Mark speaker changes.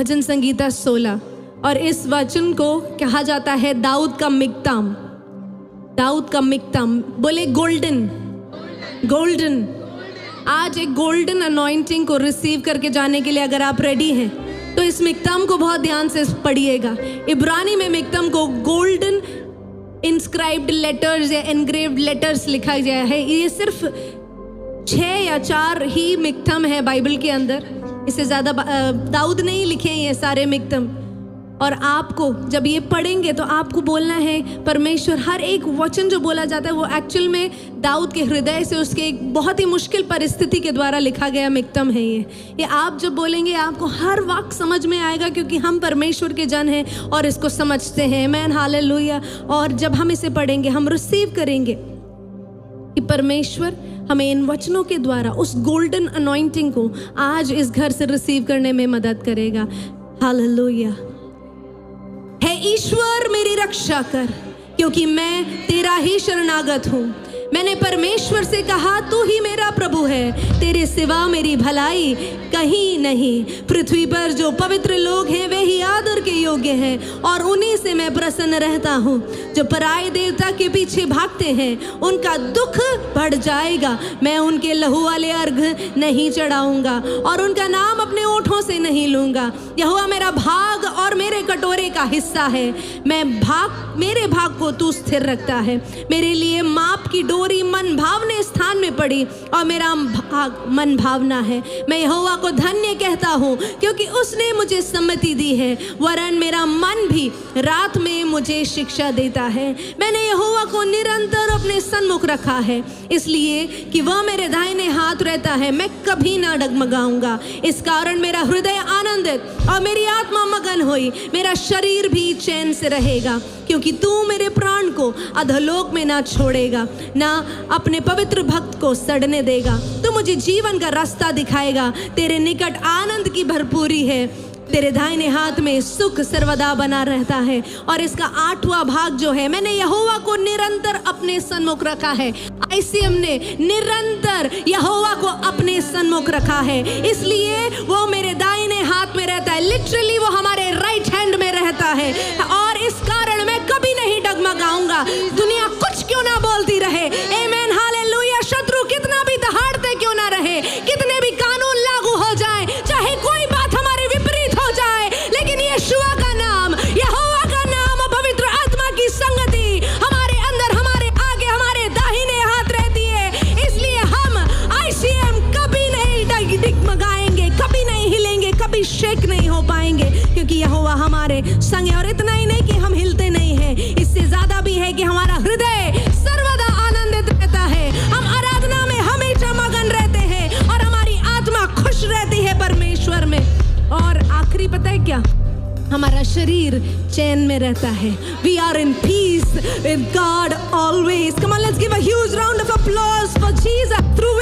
Speaker 1: भजन संगीता 16 और इस वचन को कहा जाता है दाऊद का मिक्ताम। दाऊद का मिक्ताम, बोले गोल्डन गोल्डन। आज एक गोल्डन अनॉइंटिंग को रिसीव करके जाने के लिए अगर आप रेडी हैं तो इस मिक्ताम को बहुत ध्यान से पढ़िएगा। इब्रानी में मिक्ताम को गोल्डन इंस्क्राइब्ड लेटर्स या एनग्रेव्ड लेटर्स लिखा गया है। ये सिर्फ 6 या 4 ही मिक्तम है बाइबल के अंदर, इससे ज़्यादा दाऊद ने ही लिखे हैं ये सारे मिक्तम। और आपको जब ये पढ़ेंगे तो आपको बोलना है परमेश्वर, हर एक वचन जो बोला जाता है वो एक्चुअल में दाऊद के हृदय से उसके एक बहुत ही मुश्किल परिस्थिति के द्वारा लिखा गया मिक्तम है। ये आप जब बोलेंगे आपको हर वाक्य समझ में आएगा, क्योंकि हम परमेश्वर के जन हैं और इसको समझते हैं। आमीन, हालेलुया। और जब हम इसे पढ़ेंगे हम रिसीव करेंगे कि परमेश्वर हमें इन वचनों के द्वारा उस गोल्डन अनॉइंटिंग को आज इस घर से रिसीव करने में मदद करेगा। हालेलुया। हे ईश्वर मेरी रक्षा कर, क्योंकि मैं तेरा ही शरणागत हूँ। मैंने परमेश्वर से कहा तू ही मेरा प्रभु है, तेरे सिवा मेरी भलाई कहीं नहीं। पृथ्वी पर जो पवित्र लोग हैं वे ही आदर के योग्य हैं और उन्हीं से मैं प्रसन्न रहता हूँ। जो पराये देवता के पीछे भागते हैं उनका दुख बढ़ जाएगा। मैं उनके लहू वाले अर्घ नहीं चढ़ाऊंगा और उनका नाम अपने ओठों से नहीं लूंगा। यहोवा मेरा भाग और मेरे कटोरे का हिस्सा है। मेरे भाग को तू स्थिर रखता है। मेरे लिए माप की डोरी मन भावने स्थान में पड़ी और मेरा भाग मन भावना है। मैं यहोवा को धन्य कहता हूँ, क्योंकि उसने मुझे सम्मति दी है, वरन मेरा मन भी रात में मुझे शिक्षा देता है। मैंने यहोवा को निरंतर अपने सन्मुख रखा है, इसलिए कि वह मेरे दाहिने हाथ रहता है। मैं कभी ना डगमगाऊंगा। इस कारण मेरा हृदय आनंदित और मेरी आत्मा मगन हुई। मेरा शरीर भी चैन से रहेगा, क्योंकि तू मेरे प्राण को अधोलोक में ना छोड़ेगा, ना अपने पवित्र भक्त को सड़ने देगा। तू मुझे जीवन का रास्ता दिखाएगा। तेरे निकट आनंद की भरपूरी है, तेरे दाहिने हाथ में सुख सर्वदा बना रहता है। और इसका 8वां भाग जो है, मैंने यहोवा को निरंतर अपने सन्मुख रखा है। ICM ने निरंतर यहोवा को अपने सन्मुख रखा है, इसलिए वो मेरे दाहिने हाथ में रहता है। लिटरली वो हमारे राइट हैंड में रहता है और इस कारण मैं कभी नहीं डगमगाऊंगा। दुनिया कुछ क्यों ना बोलती रहे, आमीन, हालेलुया। शत्रु कितना भी दहाड़ते क्यों ना रहे, कितने भी कानून लागू हो जाए, चाहे कोई बात हमारे विपरीत हो जाए, लेकिन यहोवा का नाम, यहोवा का नाम, पवित्र आत्मा की संगति हमारे अंदर, हमारे आगे, हमारे दाहिने हाथ रहती है। इसलिए हम ICM कभी नहीं डगमगाएंगे, कभी नहीं हिलेंगे, कभी शेक नहीं हो पाएंगे, क्योंकि यहोवा हमारे संग है। और इतना ही नहीं कि हम हिलते नहीं हैं, इससे ज्यादा भी है कि हमारा हृदय सर्वदा आनंदित रहता है। हम आराधना में हमेशा मगन रहते हैं और हमारी आत्मा खुश रहती है परमेश्वर में। और आखिरी पता है क्या, हमारा शरीर चैन में रहता है। We are in peace with God always. Come on, let's give a huge round of applause for Jesus, through